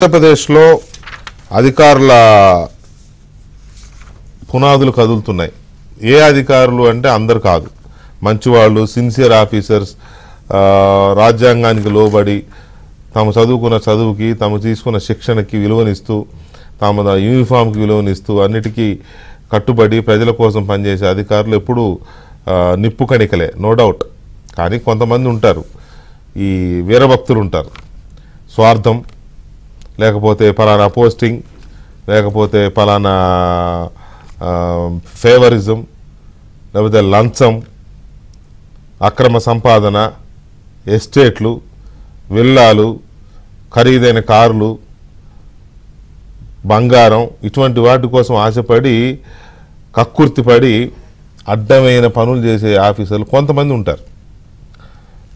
ఆంధ్రప్రదేశ్లో అధికారుల పునాదులు కదులుతున్నాయి. ఏ అధికారులు అంటే అందరు కాదు, మంచివాళ్ళు, సిన్సియర్ ఆఫీసర్స్, రాజ్యాంగానికి లోబడి తాము చదువుకున్న చదువుకి, తాము తీసుకున్న శిక్షణకి విలువనిస్తూ, తాము యూనిఫామ్కి విలువనిస్తూ, అన్నిటికీ కట్టుబడి ప్రజల కోసం పనిచేసే అధికారులు ఎప్పుడూ నిప్పు కణికలే, నో డౌట్. కానీ కొంతమంది ఉంటారు, ఈ వీరభక్తులు ఉంటారు. స్వార్థం, లేకపోతే పలానా పోస్టింగ్, లేకపోతే పలానా ఫేవరిజం, లేకపోతే లంచం, అక్రమ సంపాదన, ఎస్టేట్లు, విల్లాలు, ఖరీదైన కార్లు, బంగారం, ఇటువంటి వాటి కోసం ఆశపడి కక్కుర్తిపడి అడ్డమైన పనులు చేసే ఆఫీసర్లు కొంతమంది ఉంటారు.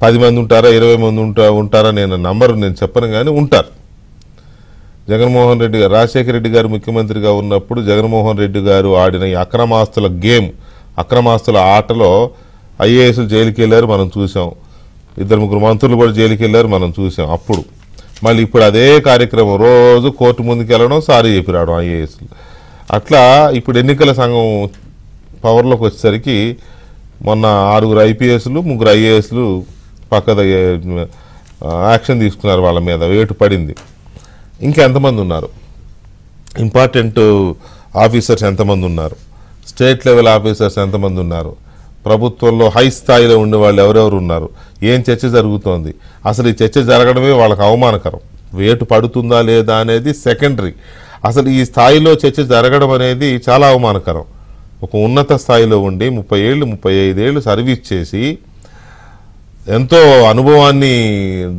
10 మంది ఉంటారా, 20 మంది ఉంటారా నేను చెప్పను, కానీ ఉంటారు. జగన్మోహన్ రెడ్డి గారు, రాజశేఖర రెడ్డి గారు ముఖ్యమంత్రిగా ఉన్నప్పుడు జగన్మోహన్ రెడ్డి గారు ఆడిన ఈ అక్రమాస్తుల గేమ్, అక్రమాస్తుల ఆటలో ఐఏఎస్లు జైలుకి వెళ్ళారు, మనం చూసాం. 2-3 మంత్రులు కూడా జైలుకి వెళ్ళారు, మనం చూసాం. అప్పుడు మళ్ళీ ఇప్పుడు అదే కార్యక్రమం, రోజు కోర్టు ముందుకు వెళ్ళడం, సారీ చెప్పి రావడం ఐఏఎస్లు. అట్లా ఇప్పుడు ఎన్నికల సంఘం పవర్లోకి వచ్చేసరికి మొన్న 6 ఐపీఎస్లు 3 ఐఏఎస్లు పక్కద యాక్షన్ తీసుకున్నారు, వాళ్ళ మీద వేటు పడింది. ఇంకెంతమంది ఉన్నారు, ఇంపార్టెంట్ ఆఫీసర్స్ ఎంతమంది ఉన్నారు, స్టేట్ లెవెల్ ఆఫీసర్స్ ఎంతమంది ఉన్నారు, ప్రభుత్వంలో హై స్థాయిలో ఉండే వాళ్ళు ఎవరెవరు ఉన్నారు, ఏం చర్చ జరుగుతోంది, అసలు ఈ చర్చ జరగడమే వాళ్ళకి అవమానకరం. వేటు పడుతుందా లేదా అనేది సెకండరీ, అసలు ఈ స్థాయిలో చర్చ జరగడం అనేది చాలా అవమానకరం. ఒక ఉన్నత స్థాయిలో ఉండి 30 ఏళ్ళు 35 ఏళ్ళు సర్వీస్ చేసి ఎంతో అనుభవాన్ని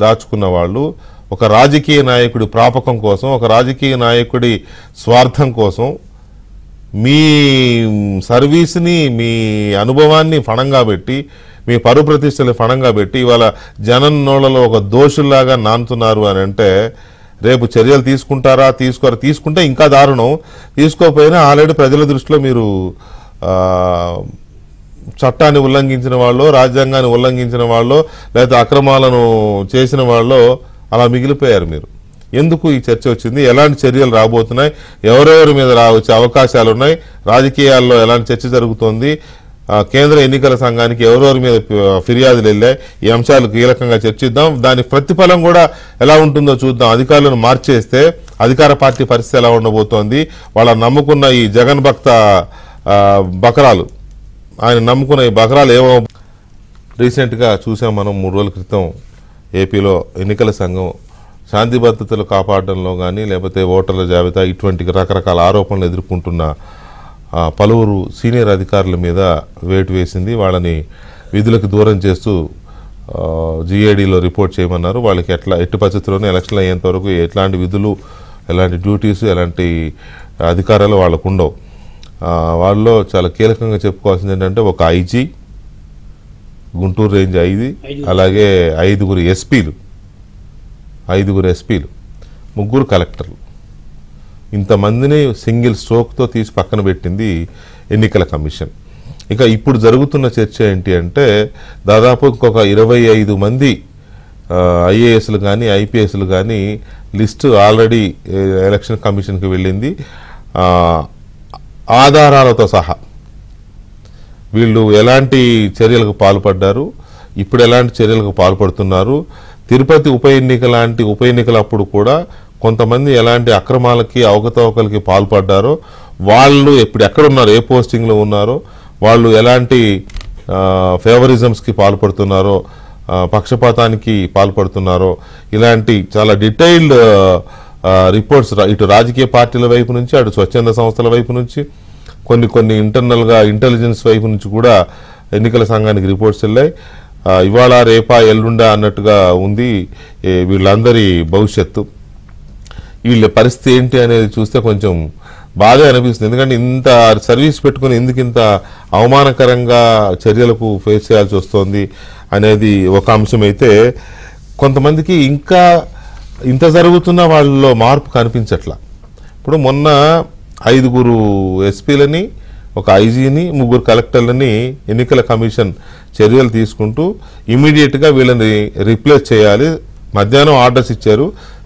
దాచుకున్న వాళ్ళు ఒక రాజకీయ నాయకుడి ప్రాపకం కోసం, ఒక రాజకీయ నాయకుడి స్వార్థం కోసం మీ సర్వీస్ని, మీ అనుభవాన్ని ఫణంగా పెట్టి, మీ పరువు ప్రతిష్టలు ఫణంగా పెట్టి ఇవాళ జనం నోళ్లలో ఒక దోషుల్లాగా నానుతున్నారు అని అంటే, రేపు చర్యలు తీసుకుంటారా, తీసుకుంటే ఇంకా దారుణం. తీసుకోకపోయినా ఆల్రెడీ ప్రజల దృష్టిలో మీరు చట్టాన్ని ఉల్లంఘించిన వాళ్ళు, రాజ్యాంగాన్ని ఉల్లంఘించిన వాళ్ళు, లేదా అక్రమాలను చేసిన వాళ్ళు అలా మిగిలిపోయారు. మీరు ఎందుకు ఈ చర్చ వచ్చింది, ఎలాంటి చర్యలు రాబోతున్నాయి, ఎవరెవరి మీద వచ్చే అవకాశాలు ఉన్నాయి, రాజకీయాల్లో ఎలాంటి చర్చ జరుగుతోంది, కేంద్ర ఎన్నికల సంఘానికి ఎవరెవరి మీద ఫిర్యాదులు వెళ్ళాయి, ఈ అంశాలు కీలకంగా చర్చిద్దాం. దాని ప్రతిఫలం కూడా ఎలా ఉంటుందో చూద్దాం. అధికారులను మార్చేస్తే అధికార పార్టీ పరిస్థితి ఎలా ఉండబోతోంది, వాళ్ళ నమ్ముకున్న ఈ జగన్ భక్త బకరాలు, ఆయన నమ్ముకున్న ఈ బకరాలు ఏమో. రీసెంట్గా చూసాం మనం, 3 రోజుల క్రితం ఏపీలో ఎన్నికల సంఘం శాంతి భద్రతలు కాపాడడంలో కానీ, లేకపోతే ఓటర్ల జాబితా, ఇటువంటి రకరకాల ఆరోపణలు ఎదుర్కొంటున్న పలువురు సీనియర్ అధికారుల మీద వేటు వేసింది. వాళ్ళని విధులకు దూరం చేస్తూ జిఏడిలో రిపోర్ట్ చేయమన్నారు. వాళ్ళకి ఎట్టి పరిస్థితుల్లోనే ఎలక్షన్లు అయ్యేంత వరకు ఎట్లాంటి విధులు, ఎలాంటి డ్యూటీస్, ఎలాంటి అధికారాలు వాళ్ళకు ఉండవు. వాళ్ళలో చాలా కీలకంగా చెప్పుకోవాల్సింది ఏంటంటే, ఒక ఐజీ, గుంటూరు రేంజ్ 5, అలాగే 5 ఎస్పీలు, 3 కలెక్టర్లు, ఇంతమందిని సింగిల్ స్ట్రోక్తో తీసి పక్కన పెట్టింది ఎన్నికల కమిషన్. ఇక ఇప్పుడు జరుగుతున్న చర్చ ఏంటి అంటే, దాదాపు ఇంకొక 25 మంది ఐఏఎస్లు కానీ ఐపీఎస్లు కానీ లిస్టు ఆల్రెడీ ఎలక్షన్ కమిషన్కి వెళ్ళింది, ఆధారాలతో సహా. వీళ్ళు ఎలాంటి చర్యలకు పాల్పడ్డారు, ఇప్పుడు ఎలాంటి చర్యలకు పాల్పడుతున్నారు, తిరుపతి ఉప ఎన్నిక లాంటి ఉప ఎన్నికలప్పుడు కూడా కొంతమంది ఎలాంటి అక్రమాలకి, అవకతవకలకి పాల్పడ్డారో, వాళ్ళు ఇప్పుడు ఎక్కడున్నారు, ఏ పోస్టింగ్లో ఉన్నారో, వాళ్ళు ఎలాంటి ఫేవరిజమ్స్కి పాల్పడుతున్నారో, పక్షపాతానికి పాల్పడుతున్నారో, ఇలాంటి చాలా డీటెయిల్డ్ రిపోర్ట్స్ ఇటు రాజకీయ పార్టీల వైపు నుంచి, అటు స్వచ్ఛంద సంస్థల వైపు నుంచి, కొన్ని ఇంటర్నల్గా ఇంటెలిజెన్స్ వైపు నుంచి కూడా ఎన్నికల సంఘానికి రిపోర్ట్స్ వెళ్ళాయి. ఇవాళ రేపా ఎల్లుండా అన్నట్టుగా ఉంది వీళ్ళందరి భవిష్యత్తు. వీళ్ళ పరిస్థితి ఏంటి అనేది చూస్తే కొంచెం బాధే అనిపిస్తుంది. ఎందుకంటే ఇంత సర్వీస్ పెట్టుకుని ఎందుకు ఇంత అవమానకరంగా చర్యలకు ఫేస్ చేయాల్సి వస్తుంది అనేది ఒక అంశం అయితే, కొంతమందికి ఇంకా ఇంత జరుగుతున్న వాళ్ళలో మార్పు కనిపించట్లా. ఇప్పుడు మొన్న 5 ఎస్పీలని, ఒక ఐజీని, 3 కలెక్టర్లని ఎన్నికల కమిషన్ చర్యలు తీసుకుంటూ ఇమీడియట్గా వీళ్ళని రీప్లేస్ చేయాలి, మధ్యాహ్నం ఆర్డర్స్ ఇచ్చారు.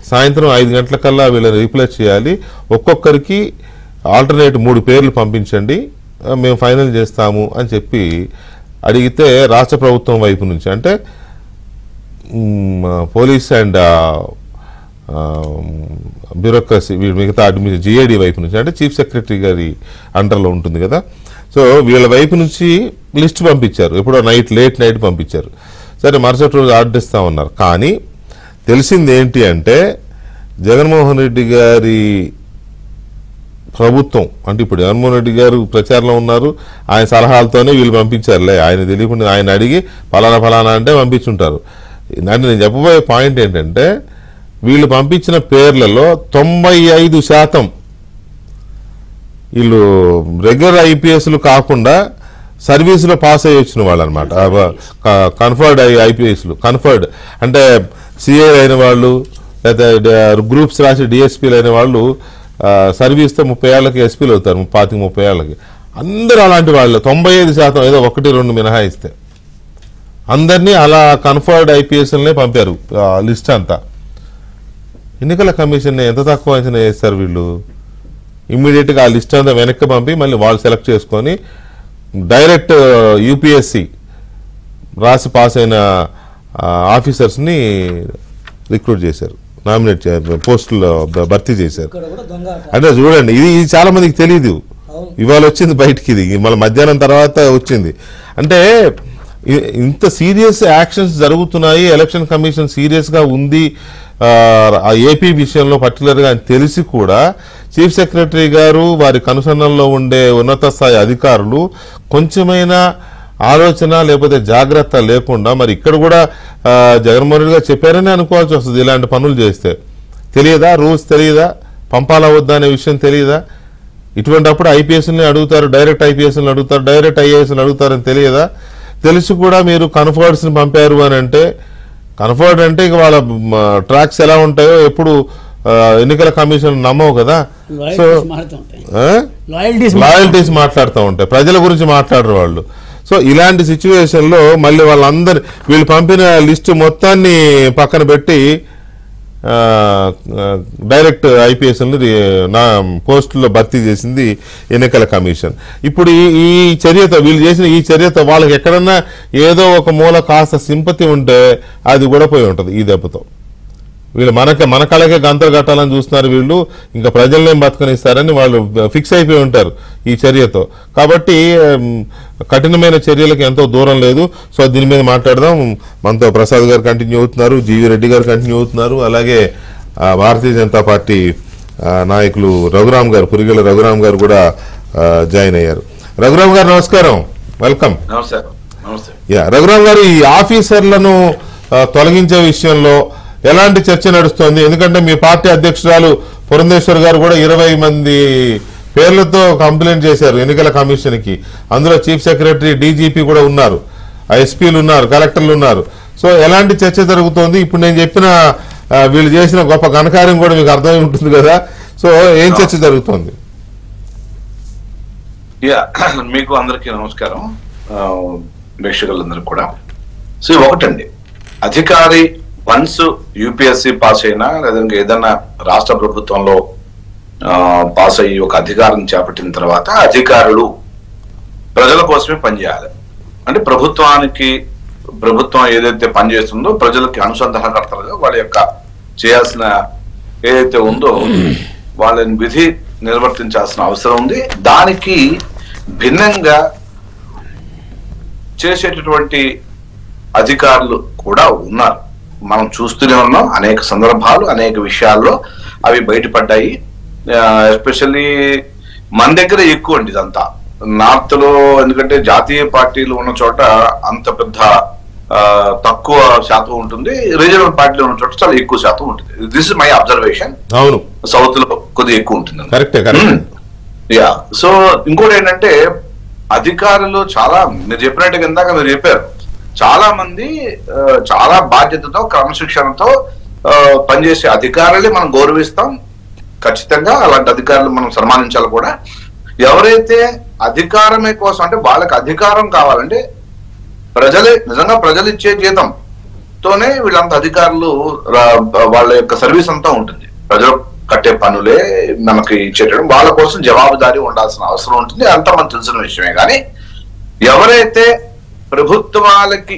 సాయంత్రం 5 గంటలకల్లా వీళ్ళని రీప్లేస్ చేయాలి, ఒక్కొక్కరికి ఆల్టర్నేట్ 3 పేర్లు పంపించండి, మేము ఫైనల్ చేస్తాము అని చెప్పి అడిగితే రాష్ట్ర ప్రభుత్వం వైపు నుంచి అంటే పోలీస్ అండ్ బ్యూరోక్రసీ మిగతా అడ్మినిస్ట్రేషన్ జిఐడి వైపు నుంచి అంటే చీఫ్ సెక్రటరీ గారి అండర్లో ఉంటుంది కదా, సో వీళ్ళ వైపు నుంచి లిస్ట్ పంపించారు, ఎప్పుడో లేట్ నైట్ పంపించారు. సరే మరుసటి రోజు ఆర్డర్ ఇస్తా ఉన్నారు. కానీ తెలిసింది ఏంటి అంటే జగన్మోహన్ రెడ్డి గారి ప్రభుత్వం అంటే ఇప్పుడు జగన్మోహన్ రెడ్డి గారు ప్రచారంలో ఉన్నారు, ఆయన సలహాలతోనే వీళ్ళు పంపించారులే, ఆయన తెలియకుండా ఆయన అడిగి ఫలానా అంటే పంపించుంటారు. అంటే నేను చెప్పబోయే పాయింట్ ఏంటంటే వీళ్ళు పంపించిన పేర్లలో 95% వీళ్ళు రెగ్యులర్ ఐపీఎస్లు కాకుండా సర్వీసులో పాస్ అయ్యి వచ్చిన వాళ్ళు అనమాట. కన్ఫర్డ్ ఐపీఎస్లు, కన్ఫర్డ్ అంటే సిఐ అయిన వాళ్ళు లేదా గ్రూప్స్ రాసి డిఎస్పీలు అయిన వాళ్ళు సర్వీస్తో 30 ఏళ్ళకి ఎస్పీలు అవుతారు, 25-30 ఏళ్ళకి. అందరూ అలాంటి వాళ్ళు 95%, ఏదో 1-2 మినహాయిస్తే అందరినీ అలా కన్ఫర్డ్ ఐపీఎస్లనే పంపారు లిస్ట్ అంతా. ఎన్నికల కమిషన్ ఎంత తక్కువ అంచనా వేస్తారు వీళ్ళు. ఇమ్మీడియట్గా ఆ లిస్ట్ అంతా వెనక్కి పంపి మళ్ళీ వాళ్ళు సెలెక్ట్ చేసుకొని డైరెక్ట్ యూపీఎస్సి రాసి పాస్ అయిన ఆఫీసర్స్ని రిక్రూట్ చేశారు, నామినేట్ పోస్టుల్లో భర్తీ చేశారు. అంటే చూడండి, ఇది చాలా మందికి తెలియదు, ఇవాళ వచ్చింది బయటికి, ఇది మళ్ళీ మధ్యాహ్నం తర్వాత వచ్చింది. అంటే ఇంత సీరియస్ యాక్షన్స్ జరుగుతున్నాయి, ఎలక్షన్ కమిషన్ సీరియస్గా ఉంది ఏపీ విషయంలో పర్టికులర్గా అని తెలిసి కూడా చీఫ్ సెక్రటరీ గారు వారి కనుసన్నల్లో ఉండే ఉన్నత స్థాయి అధికారులు కొంచెమైనా ఆలోచన లేకపోతే జాగ్రత్త లేకుండా మరి ఇక్కడ కూడా జగన్మోహన్ రెడ్డి గారు చెప్పారని అనుకోవాల్సి వస్తుంది. ఇలాంటి పనులు చేస్తే తెలియదా, రూల్స్ తెలియదా, పంపాలా వద్దా అనే విషయం తెలియదా? ఇటువంటి అప్పుడు ఐపీఎస్ని అడుగుతారు, డైరెక్ట్ ఐపీఎస్ని అడుగుతారు, డైరెక్ట్ ఐఏఎస్ని అడుగుతారని తెలియదా? తెలిసి కూడా మీరు కన్ఫర్డ్స్ని పంపారు అని అంటే, కన్ఫర్డ్ అంటే ఇక వాళ్ళ ట్రాక్స్ ఎలా ఉంటాయో ఎప్పుడు ఎన్నికల కమిషన్ నమ్మవు కదా. సో లాయల్టీస్ మాట్లాడుతూ ఉంటాయి, ప్రజల గురించి మాట్లాడరు వాళ్ళు. సో ఇలాంటి సిచ్యువేషన్లో మళ్ళీ వాళ్ళందరి వీళ్ళు పంపిన లిస్టు మొత్తాన్ని పక్కన పెట్టి డైరెక్ట్ ఐపీఎస్ని నా పోస్టుల్లో భర్తీ చేసింది ఎన్నికల కమిషన్. ఇప్పుడు ఈ చర్యతో వీళ్ళు చేసిన ఈ చర్యతో వాళ్ళకి ఎక్కడన్నా ఏదో ఒక మూల కాస్త సింపతి ఉంటే అది కూడా పోయి ఉంటుంది ఈ దెబ్బతో. వీళ్ళు మన కళకే గంతలు కట్టాలని చూస్తున్నారు వీళ్ళు, ఇంకా ప్రజలనేం బతకనిస్తారని వాళ్ళు ఫిక్స్ అయిపోయి ఉంటారు ఈ చర్యతో. కాబట్టి కఠినమైన చర్యలకు ఎంతో దూరం లేదు. సో దీని మీద మాట్లాడదాం. మనతో ప్రసాద్ గారు కంటిన్యూ అవుతున్నారు, జీవీ రెడ్డి గారు కంటిన్యూ అవుతున్నారు, అలాగే భారతీయ జనతా పార్టీ నాయకులు రఘురామ్ గారు, పురిగెల రఘురామ్ గారు కూడా జాయిన్ అయ్యారు. రఘురామ్ గారు నమస్కారం, వెల్కమ్. రఘురామ్ గారు, ఈ ఆఫీసర్లను తొలగించే విషయంలో ఎలాంటి చర్చ నడుస్తోంది? ఎందుకంటే మీ పార్టీ అధ్యక్షురాలు పురంధేశ్వర్ గారు కూడా 20 మంది పేర్లతో కంప్లైంట్ చేశారు ఎన్నికల కమిషన్కి. అందులో చీఫ్ సెక్రటరీ, డీజీపీ కూడా ఉన్నారు, ఎస్పీలు ఉన్నారు, కలెక్టర్లు ఉన్నారు. సో ఎలాంటి చర్చ జరుగుతోంది? ఇప్పుడు నేను చెప్పిన వీళ్ళు చేసిన గొప్ప ఘనకార్యం కూడా మీకు అర్థమై ఉంటుంది కదా. సో ఏం చర్చ జరుగుతోంది? మీకు అందరికీ నమస్కారం, ప్రేక్షకులందరికీ కూడా. సో ఒకటండి, అధికారి వన్స్ యూపీఎస్సీ పాస్ అయినా లేదంటే ఏదైనా రాష్ట్ర ప్రభుత్వంలో పాస్ అయ్యి ఒక అధికారం చేపట్టిన తర్వాత అధికారులు ప్రజల కోసమే పనిచేయాలి. అంటే ప్రభుత్వం ఏదైతే పనిచేస్తుందో ప్రజలకి అనుసంధానకర్తలుగా వాళ్ళ యొక్క చేయాల్సిన ఏదైతే ఉందో వాళ్ళని విధి నిర్వర్తించాల్సిన అవసరం ఉంది. దానికి భిన్నంగా చేసేటటువంటి అధికారులు కూడా ఉన్నారు. మనం చూస్తూనే ఉన్నాం, అనేక సందర్భాలు, అనేక విషయాల్లో అవి బయటపడ్డాయి. ఎస్పెషల్లీ మన దగ్గర ఎక్కువ అండి ఇదంతా నార్త్ లో. ఎందుకంటే జాతీయ పార్టీలు ఉన్న చోట అంత పెద్ద తక్కువ శాతం ఉంటుంది, రీజనల్ పార్టీలు ఉన్న చోట చాలా ఎక్కువ శాతం ఉంటుంది. This is my observation. అవును, సౌత్ లో కొద్దిగా ఎక్కువ ఉంటుంది. యా. సో ఇంకోటి ఏంటంటే అధికారులు చాలా, మీరు చెప్పినట్టుగా ఇందాక మీరు చెప్పారు, చాలా మంది చాలా బాధ్యతతో క్రమశిక్షణతో పనిచేసే అధికారులే మనం గౌరవిస్తాం. ఖచ్చితంగా అలాంటి అధికారులు మనం సన్మానించాలి కూడా. ఎవరైతే అధికారమే కోసం, అంటే వాళ్ళకి అధికారం కావాలంటే నిజంగా ప్రజలు ఇచ్చే జీతం తోనే వీళ్ళంత అధికారులు వాళ్ళ యొక్క సర్వీస్ అంతా ఉంటుంది. ప్రజలు కట్టే పనులే మనకి ఇచ్చేటం, వాళ్ళ కోసం జవాబుదారీ ఉండాల్సిన అవసరం ఉంటుంది. అంతా మనకు తెలిసిన విషయమే. కానీ ఎవరైతే ప్రభుత్వాలకి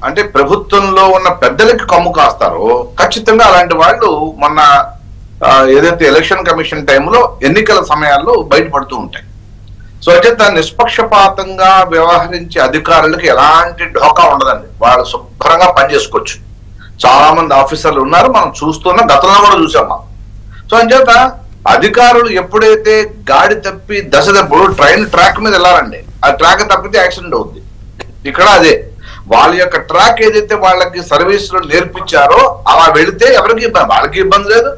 అంటే ప్రభుత్వంలో ఉన్న పెద్దలకి కమ్ము కాస్తారో ఖచ్చితంగా అలాంటి వాళ్ళు మొన్న ఏదైతే ఎలక్షన్ కమిషన్ టైంలో ఎన్నికల సమయాల్లో బయటపడుతూ ఉంటాయి. సో అయితే దాన్ని నిష్పక్షపాతంగా వ్యవహరించే అధికారులకు ఎలాంటి ఢోకా ఉండదండి. వాళ్ళు శుభ్రంగా పనిచేసుకోవచ్చు. చాలా మంది ఆఫీసర్లు ఉన్నారు, మనం చూస్తున్నా, గతంలో కూడా చూసాం మనం. సో అంచేత అధికారులు ఎప్పుడైతే గాడి తప్పి దశ తప్పుడు ట్రైన్ ట్రాక్ మీద వెళ్ళాలండి, ఆ ట్రాక్ తప్పితే యాక్సిడెంట్ అవుద్ది. ఇక్కడ అదే వాళ్ళ యొక్క ట్రాక్ ఏదైతే వాళ్ళకి సర్వీసులు నేర్పించారో అలా వెళితే ఎవరికి వాళ్ళకి ఇబ్బంది లేదు,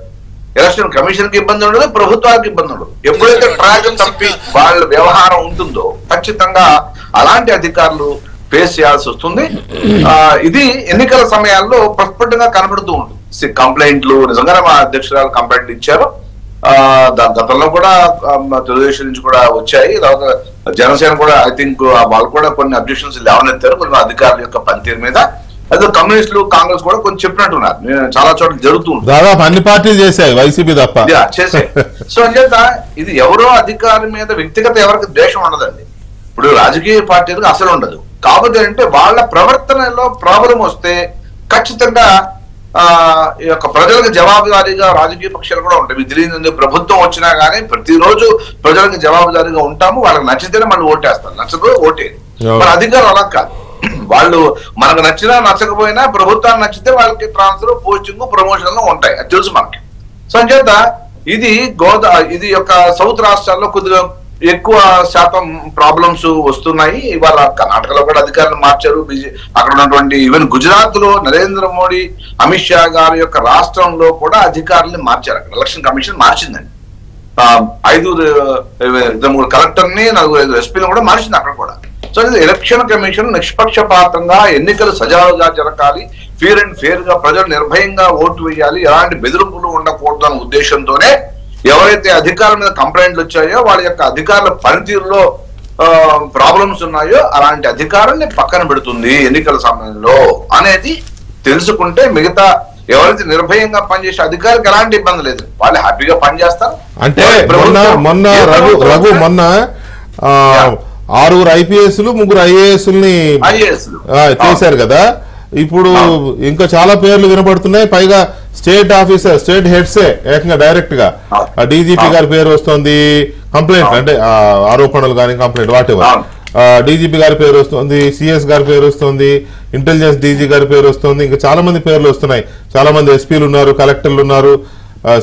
ఎలక్షన్ కమిషన్ కి ఇబ్బంది ఉండదు, ప్రభుత్వానికి ఇబ్బంది ఉండదు. ఎప్పుడైతే ట్రాక్ తప్పి వాళ్ళ వ్యవహారం ఉంటుందో ఖచ్చితంగా అలాంటి అధికారులు ఫేస్ చేయాల్సి వస్తుంది. ఇది ఎన్నికల సమయాల్లో ప్రస్ఫుటంగా కనబడుతూ ఉంటుంది. కంప్లైంట్లు నిజంగానే మా అధ్యక్షురాలు కంప్లైంట్ ఇచ్చారు. గతంలో కూడా తెలుగుదేశం నుంచి కూడా వచ్చాయి. తర్వాత జనసేన కూడా ఐ థింక్ వాళ్ళు కూడా కొన్ని అబ్జెక్షన్స్ లేవనెత్తారు కొన్ని అధికారుల యొక్క పనితీరు మీద. అదే కమ్యూనిస్టులు కాంగ్రెస్ కూడా కొంచెం చెప్పినట్టున్నారు. చాలా చోట్ల జరుగుతుంది, దాదాపు అన్ని పార్టీలు చేశాయి, వైసీపీ తప్ప చేసాయి. సో అంచేత ఇది ఎవరో అధికారి మీద వ్యక్తిగత ఎవరికి ద్వేషం ఉండదండి. ఇప్పుడు రాజకీయ పార్టీలకు అసలు ఉండదు. కాకపోతే అంటే వాళ్ళ ప్రవర్తనలో ప్రాబ్లం వస్తే ఖచ్చితంగా ఈ యొక్క ప్రజలకు జవాబుదారీగా రాజకీయ పక్షాలు కూడా ఉంటాయి. మీకు తెలియదు, ప్రభుత్వం వచ్చినా కానీ ప్రతిరోజు ప్రజలకు జవాబుదారీగా ఉంటాము. వాళ్ళకి నచ్చితేనే మళ్ళీ ఓటేస్తారు, నచ్చదు ఓటేది. మన అధికారులు అలా కాదు. వాళ్ళు మనకు నచ్చినా నచ్చకపోయినా ప్రభుత్వానికి నచ్చితే వాళ్ళకి ట్రాన్స్ఫర్, పోస్టింగ్, ప్రమోషన్లు ఉంటాయి, అది తెలుసు మనకి. సో అంచేత ఇది యొక్క సౌత్ రాష్ట్రాల్లో కొద్దిగా ఎక్కువ శాతం ప్రాబ్లమ్స్ వస్తున్నాయి. ఇవాళ కర్ణాటకలో కూడా అధికారులు మార్చారు. అక్కడ ఉన్నటువంటి ఈవెన్ గుజరాత్ లో నరేంద్ర మోడీ, అమిత్ షా గారి యొక్క రాష్ట్రంలో కూడా అధికారుల్ని మార్చారు. అక్కడ ఎలక్షన్ కమిషన్ మార్చిందండి. 5 కలెక్టర్ని 4 ఎస్పీలను కూడా మార్చింది అక్కడ కూడా. సో ఎలక్షన్ కమిషన్ నిష్పక్షపాతంగా ఎన్నికలు సజావుగా జరగాలి, ఫేర్ అండ్ ఫేర్ గా ప్రజలు నిర్భయంగా ఓటు వేయాలి, ఎలాంటి బెదిరింపులు ఉండకూడదు అనే ఉద్దేశంతోనే ఎవరైతే అధికారుల మీద కంప్లైంట్లు వచ్చాయో వాళ్ళ యొక్క అధికారుల పనితీరులో ప్రాబ్లమ్స్ ఉన్నాయో అలాంటి అధికారుల్ని పక్కన పెడుతుంది ఎన్నికల సమయంలో అనేది తెలుసుకుంటే మిగతా ఎవరైతే నిర్భయంగా పనిచేసే అధికారికి ఎలాంటి ఇబ్బంది లేదు, వాళ్ళు హ్యాపీగా పనిచేస్తారు. అంటే మొన్న రఘు 6 ఐపీఎస్లు 3 ఐఏఎస్ని చేశారు కదా. ఇప్పుడు ఇంకా చాలా పేర్లు వినపడుతున్నాయి. పైగా స్టేట్ ఆఫీసర్, స్టేట్ హెడ్సే ఏకంగా డైరెక్ట్ గా డీజీపీ గారి పేరు వస్తుంది, కంప్లైంట్ అంటే ఆరోపణలు కానీ కంప్లైంట్ వాటెవర్, డీజీపీ గారి పేరు వస్తుంది, సిఎస్ గారి పేరు వస్తుంది, ఇంటెలిజెన్స్ డీజీ గారి పేరు వస్తుంది, ఇంకా చాలా మంది పేర్లు వస్తున్నాయి. చాలా మంది ఎస్పీలు ఉన్నారు, కలెక్టర్లు ఉన్నారు,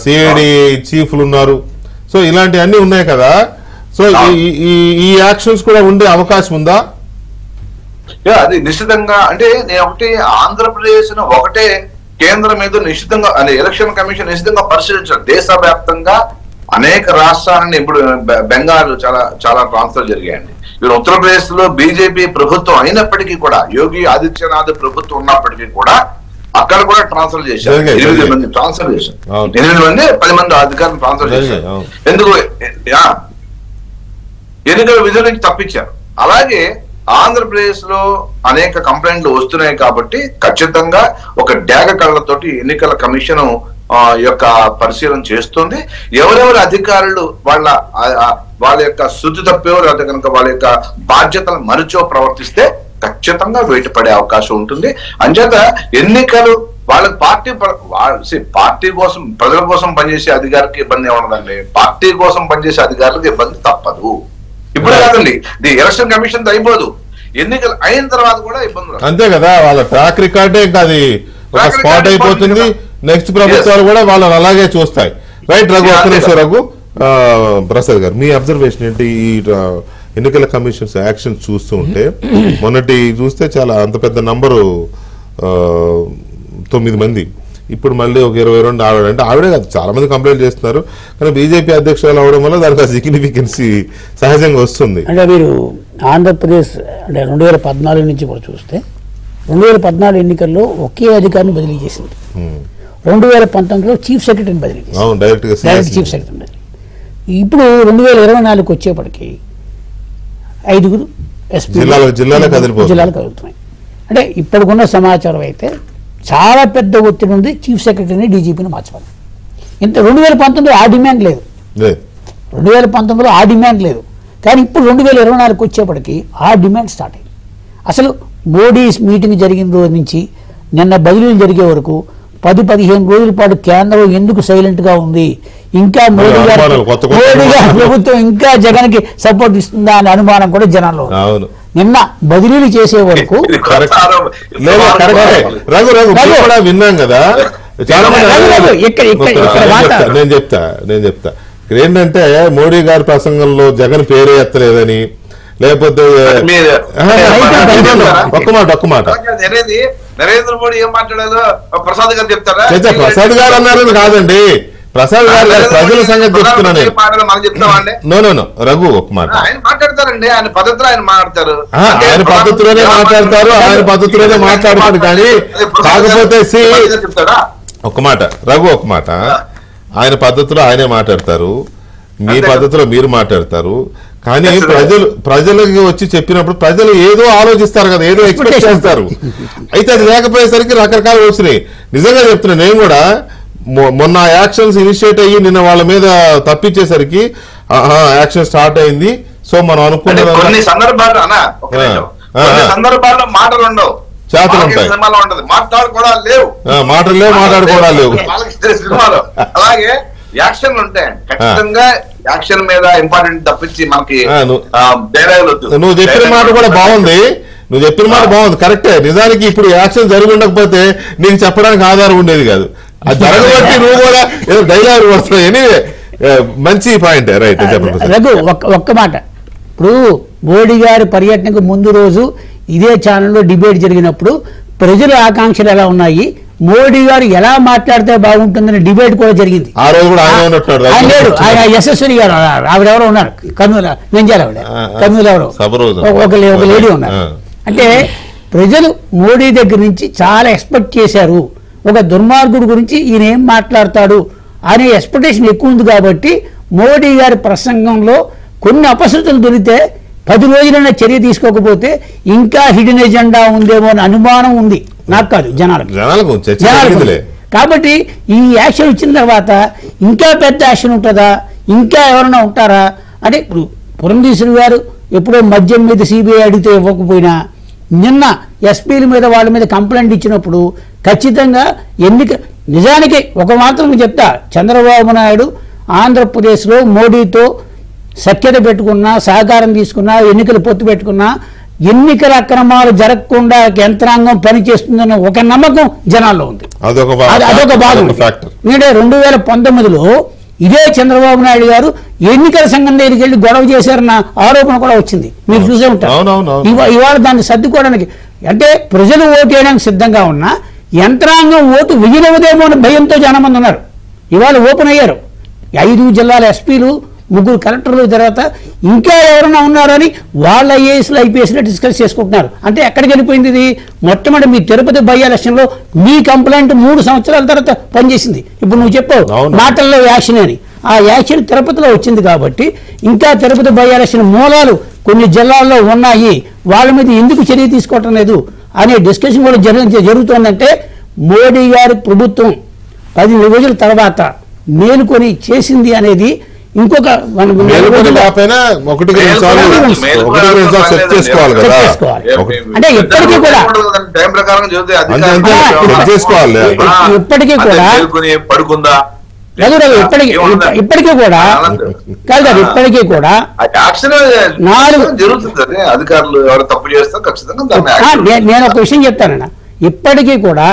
సిఐడి చీఫ్లు ఉన్నారు. సో ఇలాంటివన్నీ ఉన్నాయి కదా. సో ఈ యాక్షన్స్ కూడా ఉండే అవకాశం ఉందా? అది నిశ్చితంగా. అంటే నేను ఆంధ్రప్రదేశ్ ఒకటే కేంద్రం మీద నిశ్చితంగా ఎలక్షన్ కమిషన్ నిశ్చితంగా పరిశీలించారు. దేశవ్యాప్తంగా అనేక రాష్ట్రాలని ఇప్పుడు బెంగాల్ చాలా ట్రాన్స్ఫర్ జరిగాయండి. ఇప్పుడు ఉత్తరప్రదేశ్ లో బీజేపీ ప్రభుత్వం అయినప్పటికీ కూడా, యోగి ఆదిత్యనాథ్ ప్రభుత్వం ఉన్నప్పటికీ కూడా అక్కడ కూడా ట్రాన్స్ఫర్ చేశారు. 8 మంది ట్రాన్స్ఫర్ చేశారు. 8 మంది 10 మంది అధికారులు ట్రాన్స్ఫర్ చేశారు. ఎందుకు? ఎన్నికల విధుల నుంచి తప్పించారు. అలాగే ఆంధ్రప్రదేశ్ లో అనేక కంప్లైంట్లు వస్తున్నాయి కాబట్టి ఖచ్చితంగా ఒక డ్యాగ కళ్ళతోటి ఎన్నికల కమిషన్ యొక్క పరిశీలన చేస్తుంది. ఎవరెవరి అధికారులు వాళ్ళ యొక్క శుద్ధి తప్పో లేదా కనుక వాళ్ళ యొక్క బాధ్యతలు మరిచో ప్రవర్తిస్తే ఖచ్చితంగా వేటుపడే అవకాశం ఉంటుంది. అంచేత ఎన్నికలు వాళ్ళకి పార్టీ కోసం, ప్రజల కోసం పనిచేసే అధికారికి ఇబ్బంది ఏమన్నదండి, పార్టీ కోసం పనిచేసే అధికారులకు ఇబ్బంది తప్పదు. ఇప్పుడు కాదండి, ఎలక్షన్ కమిషన్ అయిపోదు, ఎన్నికలు అయిన తర్వాత కూడా ఇబ్బందులు అంతే కదా. వాళ్ళ ట్రాక్ రికార్డే ఇంకా అది ఒక స్పాట్ అయిపోతుంది. నెక్స్ట్ ప్రభుత్వాలు కూడా వాళ్ళని అలాగే చూస్తాయి. రైట్ రఘు, ఒక్క నిమిషం రఘు. ప్రసాద్ గారు, మీ అబ్జర్వేషన్ ఏంటి? ఈ ఎన్నికల కమిషన్స్ యాక్షన్ చూస్తూ ఉంటే, మొన్నటి చూస్తే చాలా అంత పెద్ద నంబరు 9 మంది, ఇప్పుడు మళ్ళీ ఒక 22 ఆవిడ. అంటే ఆవిడే కాదు, చాలా మంది కంప్లైంట్ చేస్తున్నారు. కానీ బీజేపీ అధ్యక్షురాలు అవడం వల్ల దానికి సిగ్నిఫికెన్సీ సహజంగా వస్తుంది. అంటే మీరు ఆంధ్రప్రదేశ్ అంటే 2014 నుంచి కూడా చూస్తే 2014 ఎన్నికల్లో ఒకే అధికారిని బదిలీ చేసింది. 2019లో చీఫ్ సెక్రటరీని బదిలీ చేసింది, డైరెక్ట్ చీఫ్ సెక్రటరీ బదిలీ. ఇప్పుడు 2024 వచ్చేప్పటికి 5 ఎస్పీ జిల్లాలకు కదులుతున్నాయి. అంటే ఇప్పటికున్న సమాచారం అయితే చాలా పెద్ద ఒత్తిడి ఉంది చీఫ్ సెక్రటరీని డీజీపీని మార్చమని. ఇంత 2019లో ఆ డిమాండ్ లేదు, 2019లో ఆ డిమాండ్ లేదు. కానీ ఇప్పుడు 2024 వచ్చేప్పటికి ఆ డిమాండ్ స్టార్ట్ అయింది. అసలు మోడీ మీటింగ్ జరిగిన రోజు నుంచి నిన్న బదిలీలు జరిగే వరకు 10-15 రోజుల పాటు కేంద్రం ఎందుకు సైలెంట్గా ఉంది, ఇంకా మోడీ గారు ప్రభుత్వం ఇంకా జగన్కి సపోర్ట్ ఇస్తుందా అనే అనుమానం కూడా జనాల్లో. నిన్న బదిలీలు చేసే వరకు విన్నాం కదా. నేను చెప్తా ఏంటంటే మోడీ గారి ప్రసంగంలో జగన్ పేరే ఎత్తలేదని, లేకపోతే ఒక్క మాట నరేంద్ర మోడీ ఏం మాట్లాడాలో ప్రసాద్ గారు చెప్తారా? ప్రసాద్ గారు అన్నారని కాదండి, ప్రసాద్ గారు ప్రజల సంగతి చెప్తున్నాను. నో రఘు ఒక మాట, ఆయన మాట్లాడతారండి, ఆయన పద్ధతిలో ఆయన మాట్లాడతారు, ఆయన పద్ధతిలోనే మాట్లాడతారు, ఆయన పద్ధతిలోనే మాట్లాడతారు. కానీ కాకపోతే ఒక మాట రఘు, ఒక మాట, ఆయన పద్ధతిలో ఆయనే మాట్లాడతారు, మీ పద్ధతిలో మీరు మాట్లాడతారు. కానీ ప్రజలకి వచ్చి చెప్పినప్పుడు ప్రజలు ఏదో ఆలోచిస్తారు కదా, ఏదో ఎక్స్పెక్ట్ చేస్తారు. అయితే అది లేకపోయేసరికి రకరకాలు వచ్చినాయి. నిజంగా చెప్తున్నా, నేను కూడా మొన్న యాక్షన్స్ ఇనిషియేట్ అయ్యి నిన్న వాళ్ళ మీద తప్పించేసరికి యాక్షన్ స్టార్ట్ అయింది. సో మనం అనుకున్న కొన్ని సందర్భాల్లో మాటలు ఉండవు, చేతలు ఉంటాయి, మాటలు లేవు, మాట్లాడుకోవడాలు లేవు. అలాగే యాక్షన్లు ఉంటాయి, ఖచ్చితంగా యాక్షన్ మీద ఇంపార్టెంట్ తప్పించి మనకి నువ్వు చెప్పిన మాట కూడా బాగుంది, నువ్వు చెప్పిన మాట బాగుంది, కరెక్టే. నిజానికి ఇప్పుడు యాక్షన్ జరిగి ఉండకపోతే నీకు చెప్పడానికి ఆధారం ఉండేది కాదు. అది జరగబట్టి నువ్వు కూడా ఏదో డైలాగ్ వస్తున్నావు. ఎనీవే మంచి పాయింట్, రైట్. రఘు ఒక్క మాట, ఇప్పుడు మోడీ గారి పర్యటనకు ముందు రోజు ఇదే ఛానల్లో డిబేట్ జరిగినప్పుడు ప్రజల ఆకాంక్షలు ఎలా ఉన్నాయి, మోడీ గారు ఎలా మాట్లాడితే బాగుంటుందని డిబేట్ కూడా జరిగింది. ఆ రోజు కూడా ఆయన లేడు, ఆయన యశస్విని గారు, ఆవిడెవరో ఉన్నారు, కర్నూలు నంజాల ఆవిడ, కర్నూలు ఎవరో ఒక లేడీ ఉన్నారు. అంటే ప్రజలు మోడీ దగ్గర నుంచి చాలా ఎక్స్పెక్ట్ చేశారు, ఒక దుర్మార్గుడు గురించి ఈయన ఏం మాట్లాడతాడు అనే ఎక్స్పెక్టేషన్ ఎక్కువ ఉంది. కాబట్టి మోడీ గారి ప్రసంగంలో కొన్ని అపశృతులు దొరికితే 10 రోజులైనా చర్య తీసుకోకపోతే ఇంకా హిడెన్ ఎజెండా ఉందేమో అని అనుమానం ఉంది, నాకు కాదు, జనాలకు. కాబట్టి ఈ యాక్షన్ ఇచ్చిన తర్వాత ఇంకా పెద్ద యాక్షన్ ఉంటుందా, ఇంకా ఎవరైనా ఉంటారా అంటే ఇప్పుడు పురంధేశ్వరి గారు ఎప్పుడో మద్యం మీద సిబిఐ అడిగితే ఇవ్వకపోయినా నిన్న ఎస్పీల మీద వాళ్ళ మీద కంప్లైంట్ ఇచ్చినప్పుడు ఖచ్చితంగా నిజానికి ఒక మాత్రం చెప్తా, చంద్రబాబు నాయుడు ఆంధ్రప్రదేశ్లో మోడీతో సఖ్యత పెట్టుకున్నా, సహకారం తీసుకున్నా, ఎన్నికలు పొత్తు పెట్టుకున్నా ఎన్నికల అక్రమాలు జరగకుండా యంత్రాంగం పనిచేస్తుందన్న ఒక నమ్మకం జనాల్లో ఉంది. అదొక భాగం. నేడే 2019లో ఇదే చంద్రబాబు నాయుడు గారు ఎన్నికల సంఘం దగ్గరికి వెళ్ళి గొడవ చేశారన్న ఆరోపణ కూడా వచ్చింది, మీరు చూసే ఉంటారు. ఇవాళ దాన్ని సర్దుకోవడానికి అంటే ప్రజలు ఓటు వేయడానికి సిద్ధంగా ఉన్నా యంత్రాంగం ఓటు వెయ్యనవదేమో అని భయంతో చాలా మంది ఉన్నారు. ఇవాళ ఓపెన్ అయ్యారు 5 జిల్లాల ఎస్పీలు, 3 కలెక్టర్లు, తర్వాత ఇంకా ఎవరైనా ఉన్నారని వాళ్ళ ఐఏఎస్లు ఐపీఎస్లో డిస్కస్ చేసుకుంటున్నారు. అంటే ఎక్కడికి వెళ్ళిపోయింది ఇది? మొట్టమొదటి మీ తిరుపతి బై ఎలక్షన్లో మీ కంప్లైంట్ 3 సంవత్సరాల తర్వాత పనిచేసింది. ఇప్పుడు నువ్వు చెప్పావు మాటల్లో యాక్షన్ అని, ఆ యాక్షన్ తిరుపతిలో వచ్చింది. కాబట్టి ఇంకా తిరుపతి బై ఎలక్షన్ మూలాలు కొన్ని జిల్లాల్లో ఉన్నాయి, వాళ్ళ మీద ఎందుకు చర్య తీసుకోవటం లేదు అనే డిస్కషన్ కూడా జరుగుతుందంటే మోడీ గారి ప్రభుత్వం 10 రోజుల తర్వాత మేలుకొని చేసింది అనేది ఇంకొక అంటే ఇప్పటికీ కూడా ఇప్పటికీ కూడా ఇప్పటికీ కూడా కాదు కాదు ఇప్పటికీ కూడా నేను ఒక విషయం చెప్తానన్నా, ఇప్పటికీ కూడా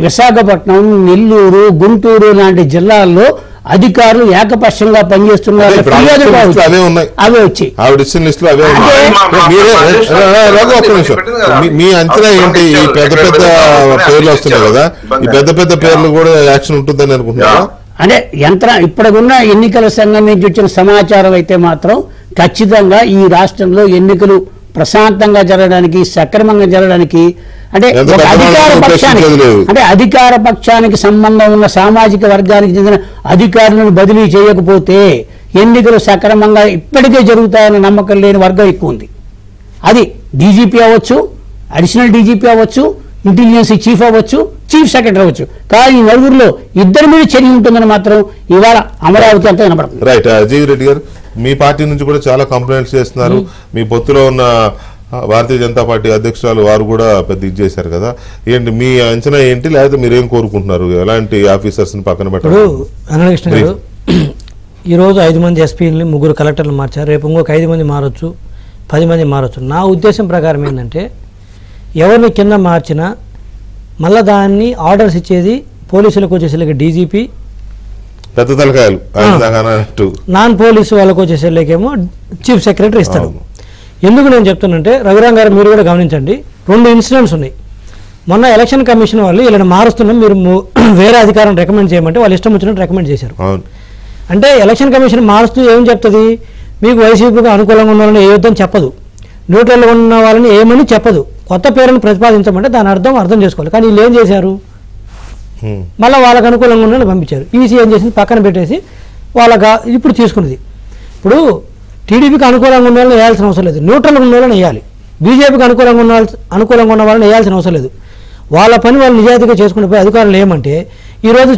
విశాఖపట్నం, నెల్లూరు, గుంటూరు లాంటి జిల్లాల్లో అధికారులు ఏకపక్షంగా పనిచేస్తున్నారు. అవే వచ్చి మీ అంచనా ఏంటి? ఈ పెద్ద పెద్ద పేర్లు వస్తున్నాయి కదా, ఈ పెద్ద పెద్ద పేర్లు కూడా యాక్షన్ ఉంటుందని అనుకుంటున్నారా? అంటే ఇప్పటికున్న ఎన్నికల సంఘం నుంచి వచ్చిన సమాచారం అయితే మాత్రం ఖచ్చితంగా ఈ రాష్ట్రంలో ఎన్నికలు ప్రశాంతంగా జరగడానికి, సక్రమంగా జరగడానికి అంటే అధికార పక్షానికి సంబంధం ఉన్న సామాజిక వర్గానికి చెందిన అధికారులను బదిలీ చేయకపోతే ఎన్నికలు సక్రమంగా ఇప్పటికే జరుగుతాయన్న నమ్మకం లేని వర్గం ఎక్కువ ఉంది. అది డీజీపీ అవ్వచ్చు, అడిషనల్ డీజీపీ అవ్వచ్చు, ఇంటెలిజెన్స్ చీఫ్ అవ్వచ్చు, చీఫ్ సెక్రటరీ అవ్వచ్చు. కానీ ఈ నలుగురిలో ఇద్దరి మీద చర్య ఉంటుందని మాత్రం ఇవాళ అమరావతి అంతా వినపడుతుంది. రైట్. జీవి రెడ్డి గారు, మీ పార్టీ నుంచి కూడా చాలా కంప్లైంట్స్ చేస్తున్నారు. మీ పొత్తులో ఉన్న భారతీయ జనతా పార్టీ అధ్యక్షురాలు వారు కూడా పెద్ద ఇది చేశారు కదా, ఏంటి మీ అంచనా ఏంటి, లేకపోతే మీరేం కోరుకుంటున్నారు, ఎలాంటి ఆఫీసర్స్ పక్కన పెట్టారు? అనంతకృష్ణ గారు, ఈరోజు 5 మంది ఎస్పీని 3 కలెక్టర్లు మార్చారు, రేపు ఇంకొక 5 మంది మారొచ్చు, 10 మంది మారొచ్చు. నా ఉద్దేశం ప్రకారం ఏంటంటే ఎవరిని కింద మార్చినా మళ్ళీ దాన్ని ఆర్డర్స్ ఇచ్చేది పోలీసులకు వచ్చేసరికి డీజీపీ, పెద్ద తలకాయలు, నాన్ పోలీసు వాళ్ళకు వచ్చేసరికేమో చీఫ్ సెక్రటరీ ఇస్తారు. ఎందుకు నేను చెప్తానంటే, రఘురాం గారు మీరు కూడా గమనించండి, 2 ఇన్సిడెంట్స్ ఉన్నాయి. మొన్న ఎలక్షన్ కమిషన్ వాళ్ళు ఇలా మారుస్తున్నాం, మీరు వేరే అధికారం రికమెండ్ చేయమంటే వాళ్ళు ఇష్టం వచ్చినట్టు రికమెండ్ చేశారు. అంటే ఎలక్షన్ కమిషన్ మారుస్తూ ఏం చెప్తుంది, మీకు వైసీపీకి అనుకూలంగా ఉన్న వాళ్ళని వేయొద్దని చెప్పదు, న్యూట్రల్గా ఉన్న వాళ్ళని ఏమని చెప్పదు, కొత్త పేరును ప్రతిపాదించమంటే దాని అర్థం చేసుకోవాలి. కానీ వీళ్ళు ఏం చేశారు, మళ్ళీ వాళ్ళకి అనుకూలంగా ఉన్న పంపించారు. ఈసీ ఏం చేసింది, పక్కన పెట్టేసి వాళ్ళగా ఇప్పుడు తీసుకున్నది. ఇప్పుడు టీడీపీకి అనుకూలంగా ఉన్న వాళ్ళని వేయాల్సిన అవసరం లేదు, న్యూట్రల్గా ఉన్న వాళ్ళని వేయాలి. బీజేపీకి అనుకూలంగా ఉన్న వాళ్ళని వేయాల్సిన అవసరం లేదు. వాళ్ళ పని వాళ్ళు నిజాయితీగా చేసుకునే పోయి అధికారులు ఏమంటే, ఈరోజు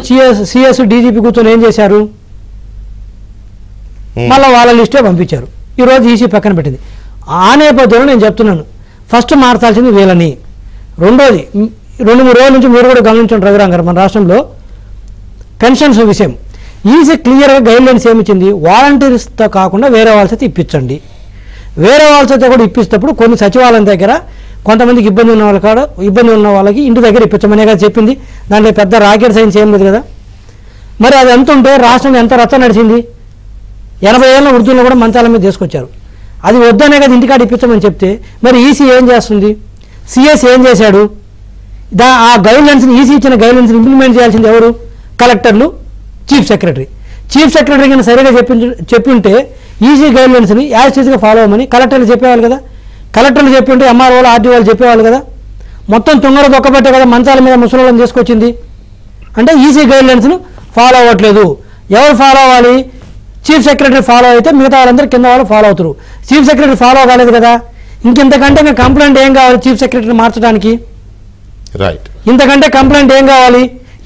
సిఎస్ డీజీపీ కూర్చొని ఏం చేశారు, మళ్ళీ వాళ్ళ లిస్టే పంపించారు. ఈరోజు ఈసీ పక్కన పెట్టింది. ఆ నేపథ్యంలో నేను చెప్తున్నాను, ఫస్ట్ మార్చాల్సింది వీళ్ళని. రెండోది, 2-3 రోజుల నుంచి మీరు కూడా గమనించండి రఘురాం గారు, మన రాష్ట్రంలో పెన్షన్స్ విషయం ఈసీ క్లియర్గా గైడ్లైన్స్ ఏమిచ్చింది, వాలంటీర్స్తో కాకుండా వేరే వాళ్ళతో ఇప్పించండి. వేరే వాళ్ళతో కూడా ఇప్పిస్తేప్పుడు కొన్ని సచివాలయం దగ్గర కొంతమందికి ఇబ్బంది ఉన్న వాళ్ళకి ఇంటి దగ్గర ఇప్పించమనే కదా చెప్పింది. దాంట్లో పెద్ద రాకెట్ సైన్స్ ఏం లేదు కదా. మరి అది ఎంత ఉంటే రాష్ట్రం ఎంత రచ్చ నడిచింది. 80 ఏళ్ళ వృద్ధులను కూడా మంచాల మీద తీసుకొచ్చారు. అది వద్దనే కదా ఇంటికాడ ఇప్పించమని చెప్తే, మరి ఈసీ ఏం చేస్తుంది, సిఎస్ ఏం చేశాడు, ఆ గైడ్లైన్స్ని ఈసీ ఇచ్చిన గైడ్లైన్స్ని ఇంప్లిమెంట్ చేయాల్సింది ఎవరు, కలెక్టర్లు, చీఫ్ సెక్రటరీ. చీఫ్ సెక్రటరీ కింద సరిగా చెప్పింటే ఈసీ గైడ్లైన్స్ని యాజిటీస్గా ఫాలో అవ్వమని కలెక్టర్లు చెప్పేవాళ్ళు కదా. కలెక్టర్లు చెప్పింటే ఎంఆర్ఓలు, ఆర్టీఓలు చెప్పేవాళ్ళు కదా. మొత్తం తొంగర దొక్కబట్టే కదా మంచాల మీద ముసలోళ్ళని తీసుకొచ్చింది. అంటే ఈసీ గైడ్లైన్స్ను ఫాలో అవ్వట్లేదు. ఎవరు ఫాలో అవ్వాలి, చీఫ్ సెక్రటరీ ఫాలో అయితే మిగతా వాళ్ళందరూ కింద వాళ్ళు ఫాలో అవుతారు. చీఫ్ సెక్రటరీ ఫాలో కాలేదు కదా. ఇంతకంటే ఇంకా కంప్లైంట్ ఏం కావాలి చీఫ్ సెక్రటరీ మార్చడానికి, రైట్, ఇంతకంటే కంప్లైంట్ ఏం కావాలి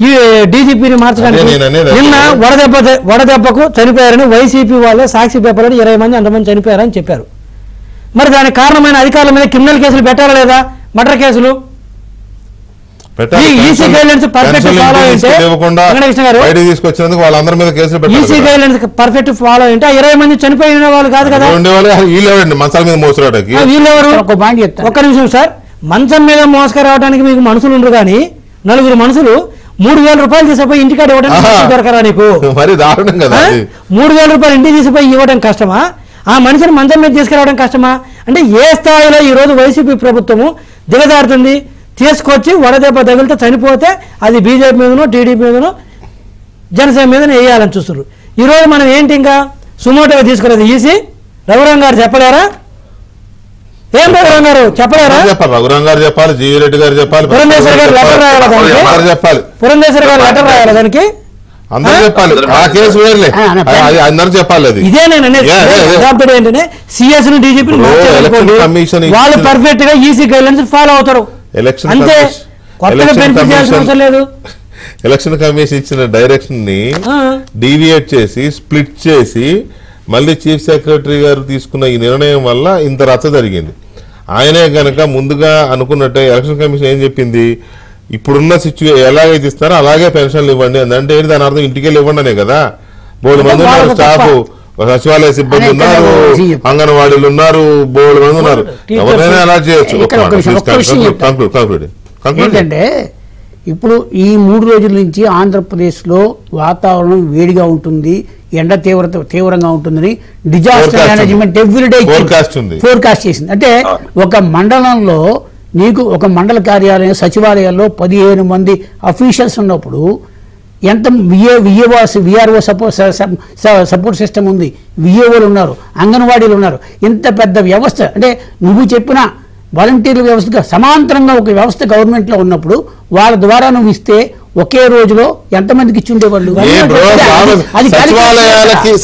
ఈ డీజీపీని మార్చడానికి. నిన్న వడదెబ్బకు చనిపోయారని వైసీపీ వాళ్ళే సాక్షి పేపర్లో 20 మంది అంతమంది చనిపోయారని చెప్పారు. మరి దానికి కారణమైన అధికారుల మీద క్రిమినల్ కేసులు పెట్టాలా లేదా, మర్డర్ కేసులు. ఈసీ గైడ్లైన్స్ పర్ఫెక్ట్ ఫాలో అయితే ఈసీ గైడ్లైన్స్ పర్ఫెక్ట్ ఫాలో అయితే 20 మంది చనిపోయిన వాళ్ళు కాదు కదా. వీళ్ళెవరు, ఒక్క నిమిషం సార్, మంచం మీద మోసుకురావడానికి మీకు మనుషులు ఉండరు, కానీ 4 మనుషులు 3,000 రూపాయలు తీసుకుపోయి ఇంటికాడ ఇవ్వడానికి దొరకరా నీకు? 3,000 రూపాయలు ఇంటికి తీసిపోయి ఇవ్వడం కష్టమా, ఆ మనిషిని మంచం మీద తీసుకురావడం కష్టమా? అంటే ఏ స్థాయిలో ఈరోజు వైసీపీ ప్రభుత్వము దిగజారుతుంది. తీసుకొచ్చి వడదెబ్బ తగిలితే చనిపోతే అది బీజేపీ మీదనో టీడీపీ మీదనో జనసేన మీదనో వేయాలని చూస్తున్నారు. ఈరోజు మనం ఏంటి ఇంకా సుమోటోగా తీసుకునేది ఈసీ. రఘురాం గారు చెప్పలేరా, ఏం రఘురాం గారు చెప్పలేరా? రఘురాం గారు చెప్పాలి, జీవి రెడ్డి గారు చెప్పాలి, పురంధేశ్వరి గారు లెటర్ రాయాలి దానికి, చెప్పాలి, పురంధేశ్వరి గారు లెటర్ రాయాలి దానికి, అందరూ చెప్పాలి. ఆ కేసు వేర్లే, అందరూ చెప్పాలి. అది ఇదే నేను ఏంటంటే సిఎస్ ను డీజీపీ వాళ్ళు పర్ఫెక్ట్ గా ఈసీ గైడ్లైన్స్ ఫాలో అవుతారు. అంతే, కొత్తగా బెనిఫిట్ చేయాల్సిన అవసరం లేదు. ఎలక్షన్ కమిషన్ ఇచ్చిన డైరెక్షన్ ని డీవియేట్ చేసి స్ప్లిట్ చేసి మళ్ళీ చీఫ్ సెక్రటరీ గారు తీసుకున్న ఈ నిర్ణయం వల్ల ఇంత రచ్చ జరిగింది. ఆయనే గనక ముందుగా అనుకున్నట్టే ఎలక్షన్ కమిషన్ ఏం చెప్పింది, ఇప్పుడున్న ఎలాగైతే ఇస్తారో అలాగే పెన్షన్లు ఇవ్వండి అంటే ఏంటి, దాని అర్థం ఇంటికెళ్ళి ఇవ్వండి అనే కదా. 3 మంది ఉన్నారు స్టాఫ్, సచివాలయ సిబ్బంది ఉన్నారు, అంగన్వాడీలు ఉన్నారు, 3 మంది ఉన్నారు, ఎవరైనా అలా చేయొచ్చు. ఏంటంటే ఇప్పుడు ఈ 3 రోజుల నుంచి ఆంధ్రప్రదేశ్లో వాతావరణం వేడిగా ఉంటుంది, ఎండ తీవ్రంగా ఉంటుందని డిజాస్టర్ మేనేజ్మెంట్ ఎవ్రీడే ఫోర్కాస్ట్ చేసింది. అంటే ఒక మండలంలో నీకు ఒక మండల కార్యాలయం సచివాలయాల్లో 15 మంది అఫీషియల్స్ ఉన్నప్పుడు ఎంత విఆర్ఓ సపోర్ట్ సిస్టమ్ ఉంది, విఏఓలు ఉన్నారు, అంగన్వాడీలు ఉన్నారు. ఇంత పెద్ద వ్యవస్థ, అంటే నువ్వు చెప్పిన వాలంటీర్ల వ్యవస్థగా సమాంతరంగా ఒక వ్యవస్థ గవర్నమెంట్లో ఉన్నప్పుడు వాళ్ళ ద్వారా నువ్వు ఇస్తే ఒకే రోజులో ఎంతమందికి ఇచ్చి ఉండేవాళ్ళు.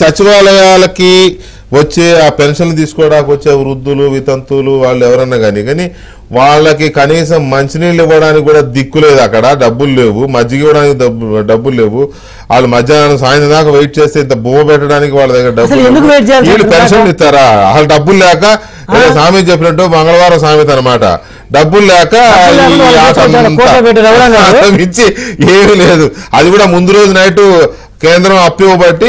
సచివాలయాలకి వచ్చే ఆ పెన్షన్ తీసుకోవడానికి వచ్చే వృద్ధులు, వితంతువులు వాళ్ళు ఎవరన్నా కానీ వాళ్ళకి కనీసం మంచినీళ్ళు ఇవ్వడానికి కూడా దిక్కు లేదు, అక్కడ డబ్బులు లేవు, మజ్జిగ ఇవ్వడానికి డబ్బులు లేవు. వాళ్ళు మధ్యాహ్నం సాయంత్రం దాకా వెయిట్ చేస్తే ఇంత బొమ్మ పెట్టడానికి వాళ్ళ దగ్గర డబ్బులు, వీళ్ళు పెన్షన్లు ఇస్తారా? అసలు డబ్బులు లేక సామెత చెప్పినట్టు మంగళవారం సామెత అనమాట, డబ్బులు లేక ఇచ్చి ఏమీ లేదు. అది కూడా ముందు రోజు నైట్ కేంద్రం అప్పు ఇవ్వబట్టి